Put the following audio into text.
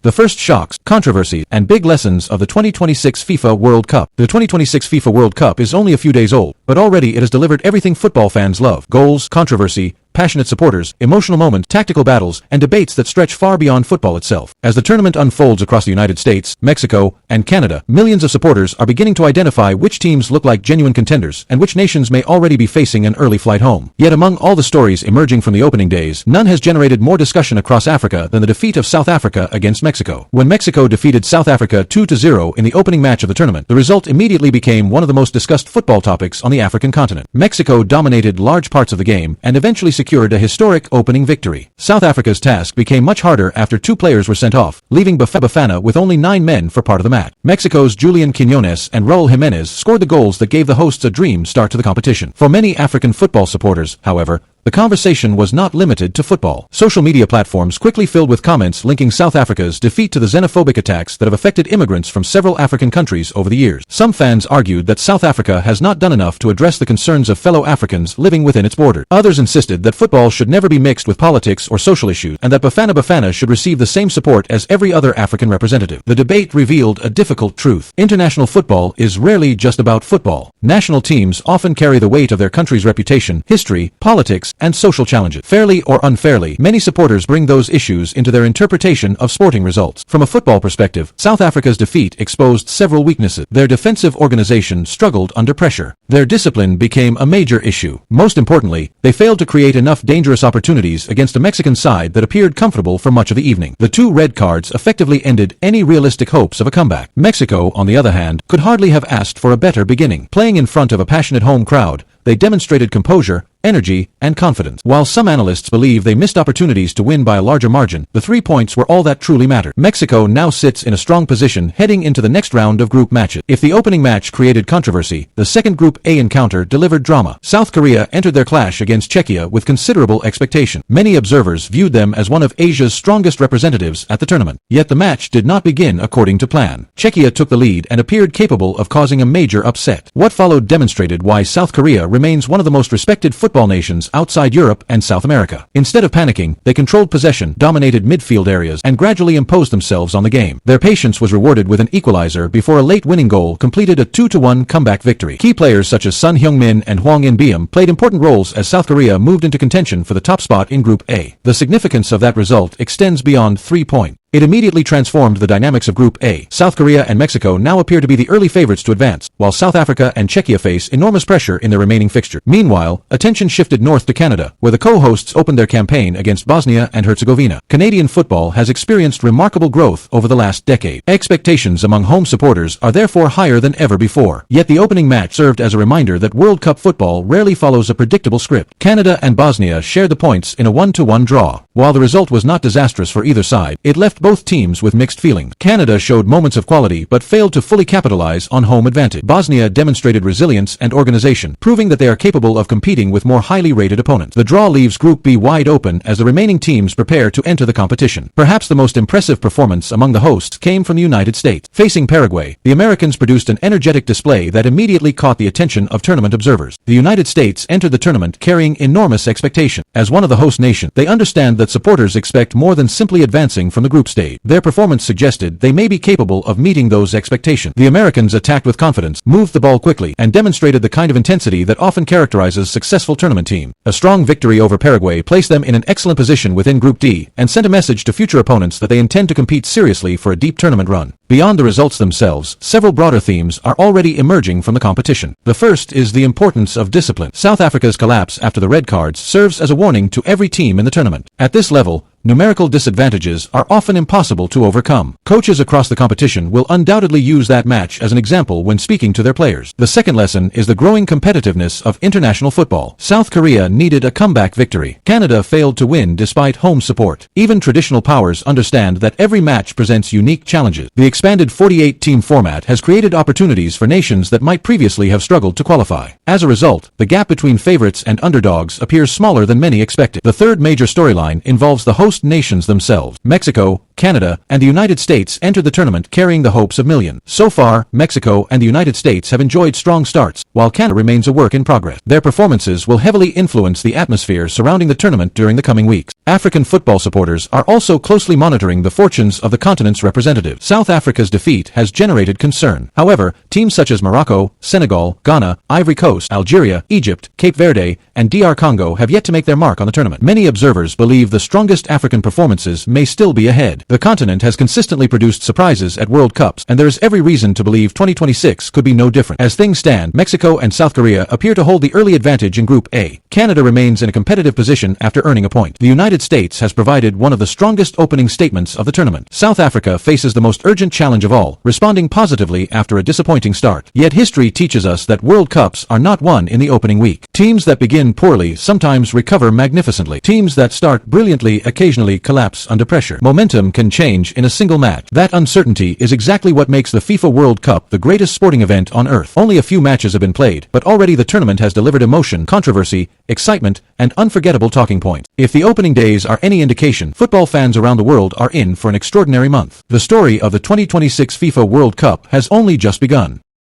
The first shocks, controversies, and big lessons of the 2026 FIFA World Cup. The 2026 FIFA World Cup is only a few days old, but already it has delivered everything football fans love. Goals, controversy, passionate supporters, emotional moments, tactical battles, and debates that stretch far beyond football itself. As the tournament unfolds across the United States, Mexico, and Canada, millions of supporters are beginning to identify which teams look like genuine contenders and which nations may already be facing an early flight home. Yet among all the stories emerging from the opening days, none has generated more discussion across Africa than the defeat of South Africa against Mexico. When Mexico defeated South Africa 2-0 in the opening match of the tournament, the result immediately became one of the most discussed football topics on the African continent. Mexico dominated large parts of the game and eventually secured a historic opening victory. South Africa's task became much harder after 2 players were sent off, leaving Bafana with only 9 men for part of the match. Mexico's Julian Quiñones and Raúl Jiménez scored the goals that gave the hosts a dream start to the competition. For many African football supporters, however, the conversation was not limited to football. Social media platforms quickly filled with comments linking South Africa's defeat to the xenophobic attacks that have affected immigrants from several African countries over the years. Some fans argued that South Africa has not done enough to address the concerns of fellow Africans living within its borders. Others insisted that football should never be mixed with politics or social issues, and that Bafana should receive the same support as every other African representative. The debate revealed a difficult truth. International football is rarely just about football. National teams often carry the weight of their country's reputation, history, politics, and social challenges. Fairly or unfairly, many supporters bring those issues into their interpretation of sporting results. From a football perspective, South Africa's defeat exposed several weaknesses. Their defensive organization struggled under pressure. Their discipline became a major issue. Most importantly, they failed to create enough dangerous opportunities against a Mexican side that appeared comfortable for much of the evening. The 2 red cards effectively ended any realistic hopes of a comeback. Mexico, on the other hand, could hardly have asked for a better beginning. Playing in front of a passionate home crowd, they demonstrated composure, energy, and confidence. While some analysts believe they missed opportunities to win by a larger margin, the 3 points were all that truly mattered. Mexico now sits in a strong position heading into the next round of group matches. If the opening match created controversy, the second Group A encounter delivered drama. South Korea entered their clash against Czechia with considerable expectation. Many observers viewed them as one of Asia's strongest representatives at the tournament. Yet the match did not begin according to plan. Czechia took the lead and appeared capable of causing a major upset. What followed demonstrated why South Korea remains one of the most respected football nations outside Europe and South America. Instead of panicking, they controlled possession, dominated midfield areas, and gradually imposed themselves on the game. Their patience was rewarded with an equalizer before a late winning goal completed a 2-1 comeback victory. Key players such as Son Heung-min and Hwang In-beom played important roles as South Korea moved into contention for the top spot in Group A. The significance of that result extends beyond 3 points. It immediately transformed the dynamics of Group A. South Korea and Mexico now appear to be the early favorites to advance, while South Africa and Czechia face enormous pressure in their remaining fixture. Meanwhile, attention shifted north to Canada, where the co-hosts opened their campaign against Bosnia and Herzegovina. Canadian football has experienced remarkable growth over the last decade. Expectations among home supporters are therefore higher than ever before. Yet the opening match served as a reminder that World Cup football rarely follows a predictable script. Canada and Bosnia shared the points in a 1-1 draw. While the result was not disastrous for either side, it left both teams with mixed feelings. Canada showed moments of quality but failed to fully capitalize on home advantage. Bosnia demonstrated resilience and organization, proving that they are capable of competing with more highly rated opponents. The draw leaves Group B wide open as the remaining teams prepare to enter the competition. Perhaps the most impressive performance among the hosts came from the United States. Facing Paraguay, the Americans produced an energetic display that immediately caught the attention of tournament observers. The United States entered the tournament carrying enormous expectation. As one of the host nations, they understand that supporters expect more than simply advancing from the group stage. Their performance suggested they may be capable of meeting those expectations. The Americans attacked with confidence, moved the ball quickly, and demonstrated the kind of intensity that often characterizes successful tournament teams. A strong victory over Paraguay placed them in an excellent position within Group D and sent a message to future opponents that they intend to compete seriously for a deep tournament run. Beyond the results themselves, several broader themes are already emerging from the competition. The first is the importance of discipline. South Africa's collapse after the red cards serves as a warning to every team in the tournament. At this level, numerical disadvantages are often impossible to overcome. Coaches across the competition will undoubtedly use that match as an example when speaking to their players. The second lesson is the growing competitiveness of international football. South Korea needed a comeback victory. Canada failed to win despite home support. Even traditional powers understand that every match presents unique challenges. The expanded 48-team format has created opportunities for nations that might previously have struggled to qualify. As a result, the gap between favorites and underdogs appears smaller than many expected. The third major storyline involves the host nations themselves. Mexico, Canada, and the United States entered the tournament carrying the hopes of millions. So far, Mexico and the United States have enjoyed strong starts, while Canada remains a work in progress. Their performances will heavily influence the atmosphere surrounding the tournament during the coming weeks. African football supporters are also closely monitoring the fortunes of the continent's representatives. South Africa's defeat has generated concern. However, teams such as Morocco, Senegal, Ghana, Ivory Coast, Algeria, Egypt, Cape Verde, and DR Congo have yet to make their mark on the tournament. Many observers believe the strongest African performances may still be ahead. The continent has consistently produced surprises at World Cups, and there is every reason to believe 2026 could be no different. As things stand, Mexico and South Korea appear to hold the early advantage in Group A. Canada remains in a competitive position after earning a point. The United States has provided one of the strongest opening statements of the tournament. South Africa faces the most urgent challenge of all, responding positively after a disappointing start. Yet history teaches us that World Cups are not won in the opening week. Teams that begin poorly sometimes recover magnificently. Teams that start brilliantly occasionally collapse under pressure. Momentum can change in a single match. That uncertainty is exactly what makes the FIFA World Cup the greatest sporting event on earth. Only a few matches have been played, but already the tournament has delivered emotion, controversy, excitement, and unforgettable talking points. If the opening days are any indication, football fans around the world are in for an extraordinary month. The story of the 2026 FIFA World Cup has only just begun.